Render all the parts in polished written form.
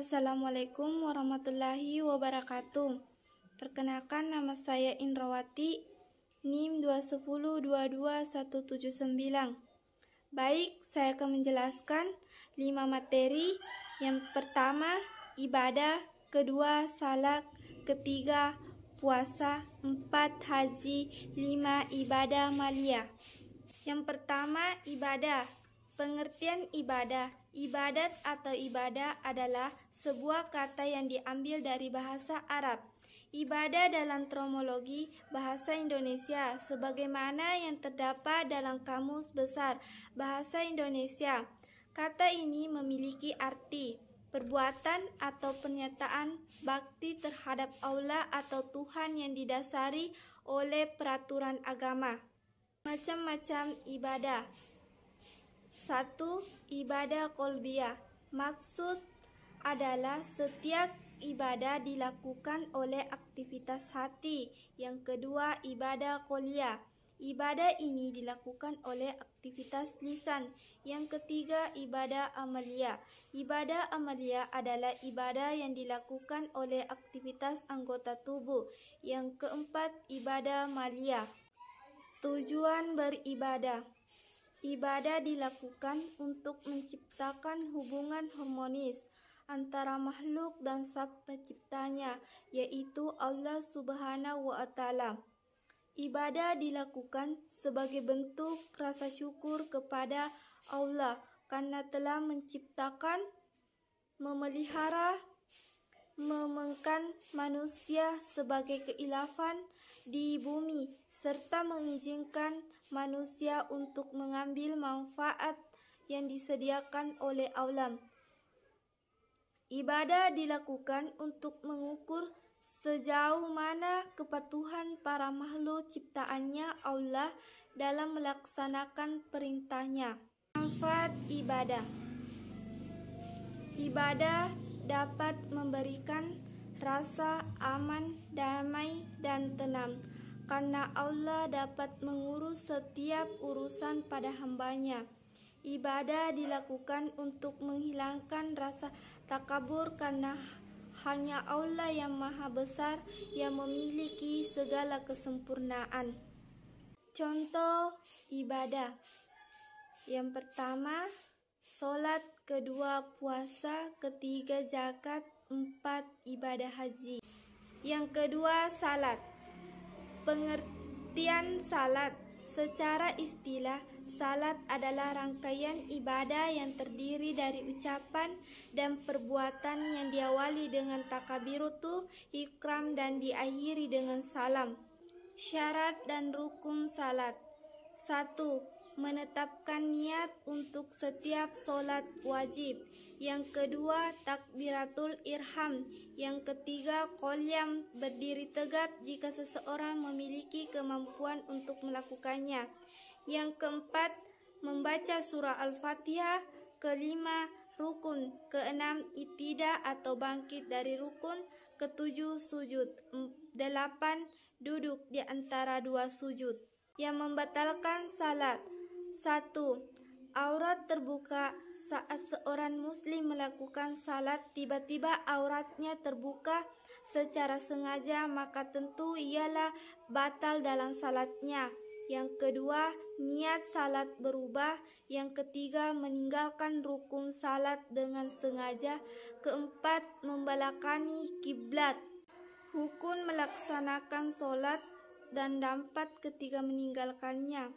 Assalamualaikum warahmatullahi wabarakatuh. Perkenalkan, nama saya Indrawati, NIM 2102279. Baik, saya akan menjelaskan 5 materi. Yang pertama, ibadah, kedua, salat, ketiga, puasa, 4, haji, 5, ibadah maliyah. Yang pertama, ibadah. Pengertian ibadah. Ibadat atau ibadah adalah sebuah kata yang diambil dari bahasa Arab. Ibadah dalam terminologi bahasa Indonesia sebagaimana yang terdapat dalam Kamus Besar Bahasa Indonesia. Kata ini memiliki arti perbuatan atau pernyataan bakti terhadap Allah atau Tuhan yang didasari oleh peraturan agama. Macam-macam ibadah. 1. Ibadah qalbiyah. Maksud adalah setiap ibadah dilakukan oleh aktivitas hati. Yang kedua, ibadah qauliyah. Ibadah ini dilakukan oleh aktivitas lisan. Yang ketiga, ibadah amaliyah. Ibadah amaliyah adalah ibadah yang dilakukan oleh aktivitas anggota tubuh. Yang keempat, ibadah maliyah. Tujuan beribadah. Ibadah dilakukan untuk menciptakan hubungan harmonis antara makhluk dan Sang Penciptanya, yaitu Allah Subhanahu wa Ta'ala. Ibadah dilakukan sebagai bentuk rasa syukur kepada Allah karena telah menciptakan, memelihara, memengkan manusia sebagai keilafan di bumi serta mengizinkan manusia untuk mengambil manfaat yang disediakan oleh alam. Ibadah dilakukan untuk mengukur sejauh mana kepatuhan para makhluk ciptaannya Allah dalam melaksanakan perintahnya. Manfaat ibadah. Ibadah dapat memberikan rasa aman, damai, dan tenang karena Allah dapat mengurus setiap urusan pada hambanya. Ibadah dilakukan untuk menghilangkan rasa takabur karena hanya Allah yang maha besar yang memiliki segala kesempurnaan. Contoh ibadah. Yang pertama, salat, kedua, puasa, ketiga, zakat, 4, ibadah haji. Yang kedua, salat. Pengertian salat. Secara istilah, salat adalah rangkaian ibadah yang terdiri dari ucapan dan perbuatan yang diawali dengan takbiratul ihram dan diakhiri dengan salam. Syarat dan rukun salat. 1. Menetapkan niat untuk setiap solat wajib. Yang kedua, takbiratul ihram. Yang ketiga, qiyam, berdiri tegap jika seseorang memiliki kemampuan untuk melakukannya. Yang keempat, membaca surah Al-Fatihah. Kelima, rukun. Keenam, i'tidal atau bangkit dari rukun. Ketujuh, sujud. 8, duduk di antara dua sujud. Yang membatalkan salat. 1. Aurat terbuka. Saat seorang muslim melakukan salat, tiba-tiba auratnya terbuka secara sengaja, maka tentu ialah batal dalam salatnya. Yang kedua, niat salat berubah. Yang ketiga, meninggalkan rukun salat dengan sengaja. Keempat, membelakangi kiblat. Hukum melaksanakan salat dan dampak ketika meninggalkannya.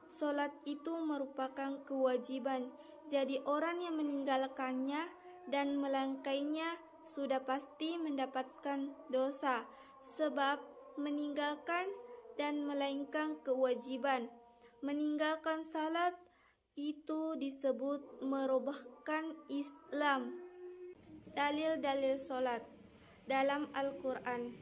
Salat itu merupakan kewajiban, jadi orang yang meninggalkannya dan melangkainya sudah pasti mendapatkan dosa, sebab meninggalkan dan melainkan kewajiban. Meninggalkan salat itu disebut merubahkan Islam. Dalil-dalil salat dalam Al-Quran.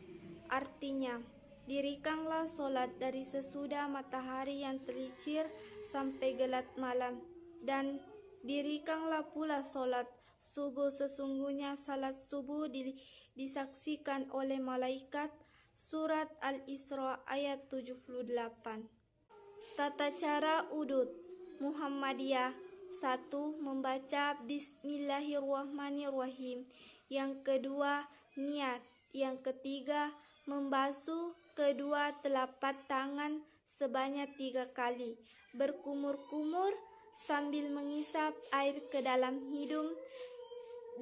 Artinya, dirikanlah solat dari sesudah matahari yang tergelincir sampai gelap malam, dan dirikanlah pula solat subuh. Sesungguhnya salat subuh disaksikan oleh malaikat. Surat Al-Isra ayat 78. Tata cara udud Muhammadiyah. Satu, membaca Bismillahirrahmanirrahim. Yang kedua, niat. Yang ketiga, membasuh kedua telapak tangan sebanyak 3 kali. Berkumur-kumur sambil mengisap air ke dalam hidung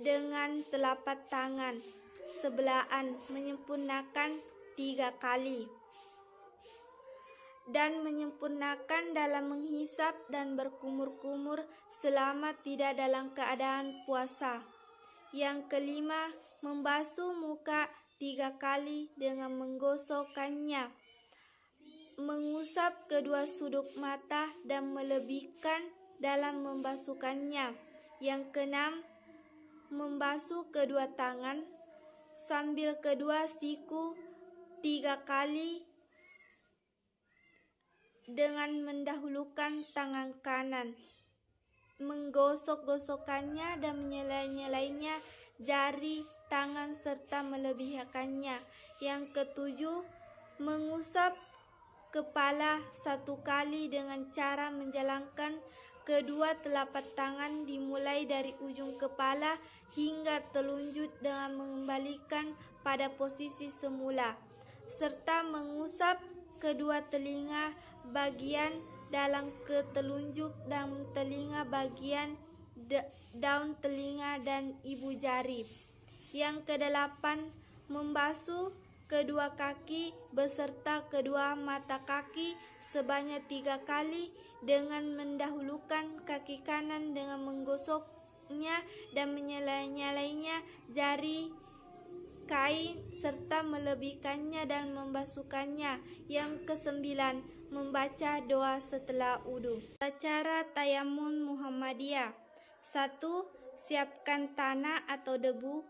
dengan telapak tangan sebelahan, menyempurnakan 3 kali. Dan menyempurnakan dalam menghisap dan berkumur-kumur selama tidak dalam keadaan puasa. Yang kelima, membasuh muka 3 kali dengan menggosokkannya, mengusap kedua sudut mata dan melebihkan dalam membasuhkannya. Yang keenam, membasuh kedua tangan sambil kedua siku 3 kali dengan mendahulukan tangan kanan, menggosok-gosokkannya dan menyela-nyelainya jari tangan serta melebihkannya. Yang ketujuh, mengusap kepala 1 kali dengan cara menjalankan kedua telapak tangan dimulai dari ujung kepala hingga telunjuk dengan mengembalikan pada posisi semula, serta mengusap kedua telinga bagian dalam ke telunjuk dan telinga bagian daun telinga dan ibu jari. Yang kedelapan, membasuh kedua kaki beserta kedua mata kaki sebanyak 3 kali dengan mendahulukan kaki kanan dengan menggosoknya dan menyela-nyelainya jari kain serta melebihkannya dan membasuhkannya. Yang kesembilan, membaca doa setelah wudu. Cara tayammum Muhammadiyah. 1. Siapkan tanah atau debu.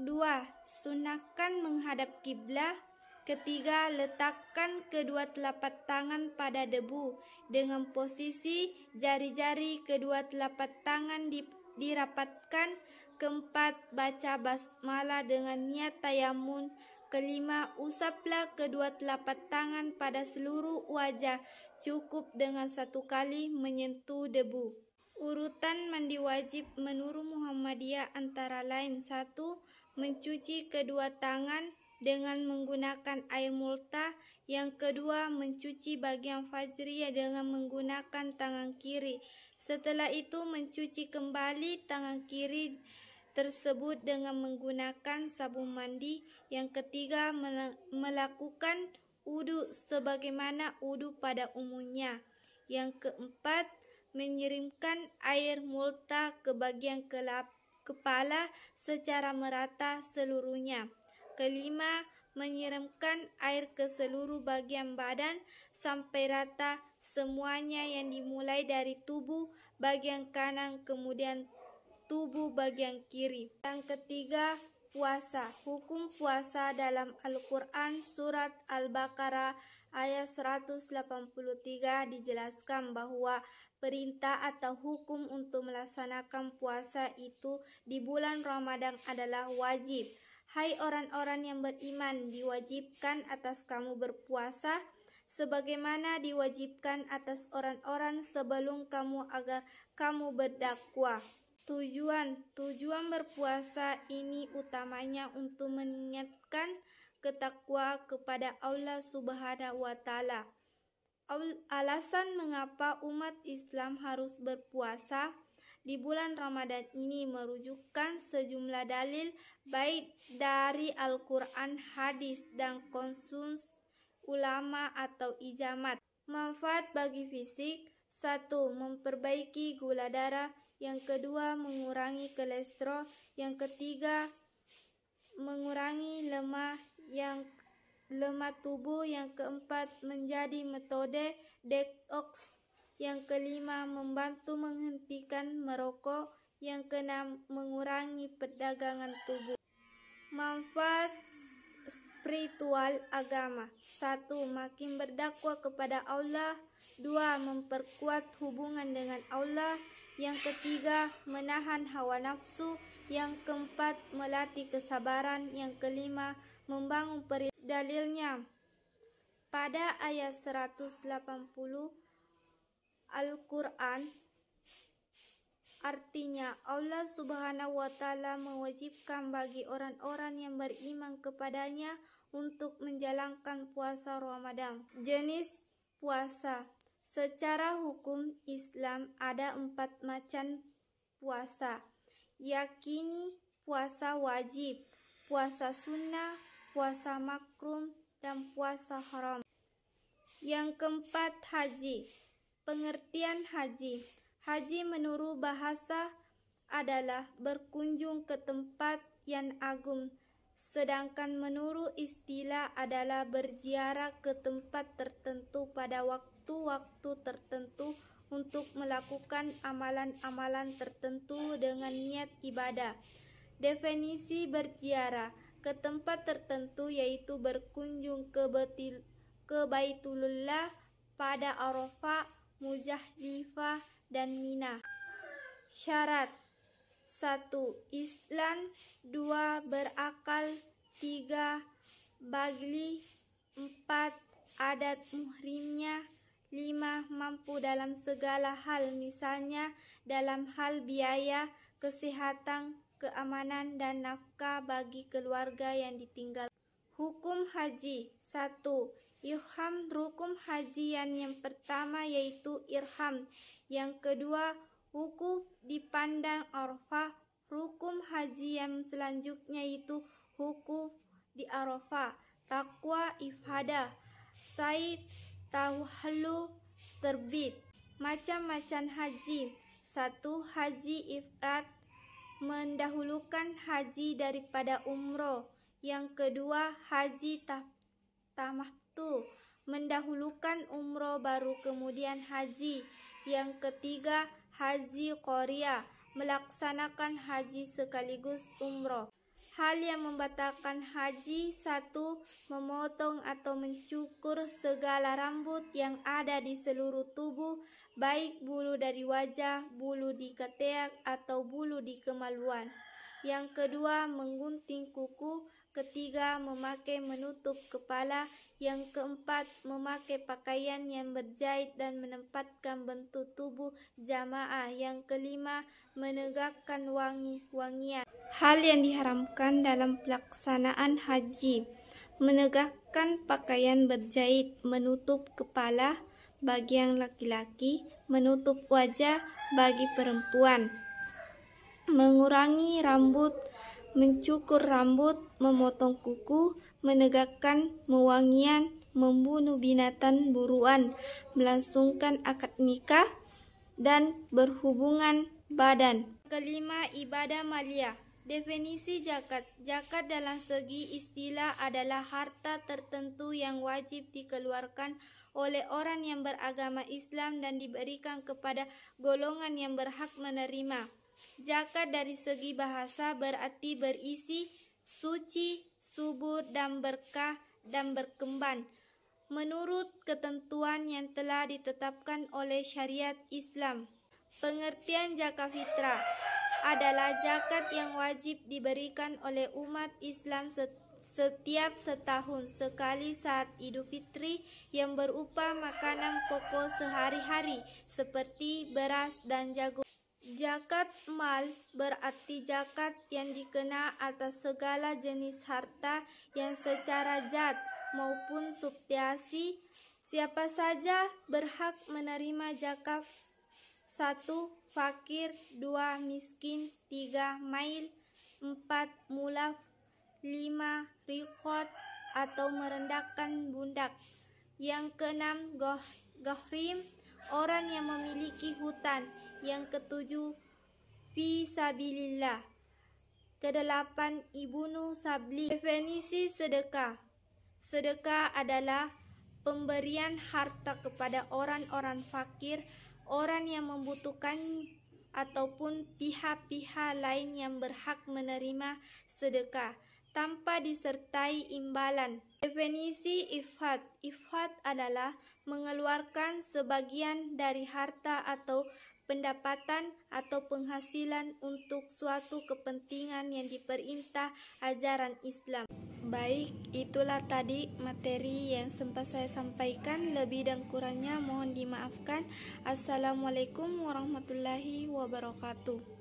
2. Sunahkan menghadap kiblat. Ketiga, letakkan kedua telapak tangan pada debu dengan posisi jari-jari kedua telapak tangan dirapatkan. Keempat, baca basmalah dengan niat tayammum. Kelima, usaplah kedua telapak tangan pada seluruh wajah, cukup dengan 1 kali menyentuh debu. Urutan mandi wajib menurut Muhammadiyah antara lain: 1. Mencuci kedua tangan dengan menggunakan air multah. Yang kedua, mencuci bagian fajriyah dengan menggunakan tangan kiri. Setelah itu, mencuci kembali tangan kiri tersebut dengan menggunakan sabun mandi. Yang ketiga, melakukan wudu sebagaimana wudu pada umumnya. Yang keempat, menyiramkan air multah ke bagian kepala secara merata seluruhnya. Kelima, menyiramkan air ke seluruh bagian badan sampai rata semuanya, yang dimulai dari tubuh bagian kanan kemudian tubuh bagian kiri. Yang ketiga, puasa. Hukum puasa dalam Al-Quran surat Al-Baqarah ayat 183 dijelaskan bahwa perintah atau hukum untuk melaksanakan puasa itu di bulan Ramadan adalah wajib. Hai orang-orang yang beriman, diwajibkan atas kamu berpuasa sebagaimana diwajibkan atas orang-orang sebelum kamu agar kamu berdakwah. Tujuan berpuasa ini utamanya untuk mengingatkan ketakwaan kepada Allah Subhanahu wa Ta'ala. Alasan mengapa umat Islam harus berpuasa di bulan Ramadan ini merujukkan sejumlah dalil baik dari Al-Quran, hadis, dan konsensus ulama atau ijma'. Manfaat bagi fisik: 1. Memperbaiki gula darah. Yang kedua, mengurangi kolesterol. Yang ketiga, mengurangi lemak tubuh. Yang keempat, menjadi metode detox. Yang kelima, membantu menghentikan merokok. Yang keenam, mengurangi perdagangan tubuh. Manfaat spiritual agama: 1. Makin berdakwah kepada Allah. 2. Memperkuat hubungan dengan Allah. Yang ketiga, menahan hawa nafsu. Yang keempat, melatih kesabaran. Yang kelima, membangun dalilnya pada ayat 180 Al-Quran. Artinya, Allah Subhanahu wa Ta'ala mewajibkan bagi orang-orang yang beriman kepadanya untuk menjalankan puasa Ramadan. Jenis puasa. Secara hukum Islam ada 4 macam puasa, yakni puasa wajib, puasa sunnah, puasa makruh, dan puasa haram. Yang keempat, haji. Pengertian haji. Haji menurut bahasa adalah berkunjung ke tempat yang agung, sedangkan menurut istilah adalah berziarah ke tempat tertentu pada waktu-waktu tertentu untuk melakukan amalan-amalan tertentu dengan niat ibadah. Definisi berziarah ke tempat tertentu yaitu berkunjung ke Baitullah pada Arafah, Muzdalifah, dan Mina. Syarat: 1. Islam, 2. Berakal, 3. Bagli, 4. Adat muhrimnya, 5. Mampu dalam segala hal, misalnya dalam hal biaya, kesehatan, keamanan, dan nafkah bagi keluarga yang ditinggal. Hukum haji. 1. Ihram. Rukun haji yang pertama yaitu ihram. Yang kedua, wukuf di padang Arafah. Rukun haji yang selanjutnya yaitu wukuf di Arafah. Takwa ifadah, sa'i, tahallul, terbit. Macam-macam haji. 1. Haji ifrad, mendahulukan haji daripada umroh. Yang kedua, haji tamattu, mendahulukan umroh baru kemudian haji. Yang ketiga, haji qariyah, melaksanakan haji sekaligus umroh. Hal yang membatalkan haji: 1. Memotong atau mencukur segala rambut yang ada di seluruh tubuh, baik bulu dari wajah, bulu di ketiak, atau bulu di kemaluan. Yang kedua, menggunting kuku. Ketiga, memakai menutup kepala. Yang keempat, memakai pakaian yang berjahit dan menempatkan bentuk tubuh jamaah. Yang kelima, menegakkan wangi-wangian. Hal yang diharamkan dalam pelaksanaan haji: menegakkan pakaian berjahit, menutup kepala bagi yang laki-laki, menutup wajah bagi perempuan, mengurangi rambut, mencukur rambut, memotong kuku, menegakkan wewangian, membunuh binatang buruan, melangsungkan akad nikah, dan berhubungan badan. Kelima, ibadah maliyah. Definisi zakat. Zakat dalam segi istilah adalah harta tertentu yang wajib dikeluarkan oleh orang yang beragama Islam dan diberikan kepada golongan yang berhak menerima. Zakat dari segi bahasa berarti berisi, suci, subur, dan berkah dan berkembang menurut ketentuan yang telah ditetapkan oleh syariat Islam. Pengertian zakat fitrah adalah zakat yang wajib diberikan oleh umat Islam setiap setahun sekali saat Idul Fitri, yang berupa makanan pokok sehari-hari seperti beras dan jagung. Zakat mal berarti zakat yang dikena atas segala jenis harta yang secara zat maupun substansi. Siapa saja berhak menerima zakat: 1. Fakir, 2. Miskin, 3. Mail, 4. mulaf, 5. riqat atau merendahkan budak. Yang keenam, ghafrim, orang yang memiliki hutan. Yang ketujuh, fi sabilillah. Kedelapan, ibnu sabli. Definisi sedekah. Sedekah adalah pemberian harta kepada orang-orang fakir, orang yang membutuhkan, ataupun pihak-pihak lain yang berhak menerima sedekah tanpa disertai imbalan. Definisi ifhat. Ifhat adalah mengeluarkan sebagian dari harta atau pendapatan atau penghasilan untuk suatu kepentingan yang diperintah ajaran Islam. Baik, itulah tadi materi yang sempat saya sampaikan. Lebih dan kurangnya mohon dimaafkan. Assalamualaikum warahmatullahi wabarakatuh.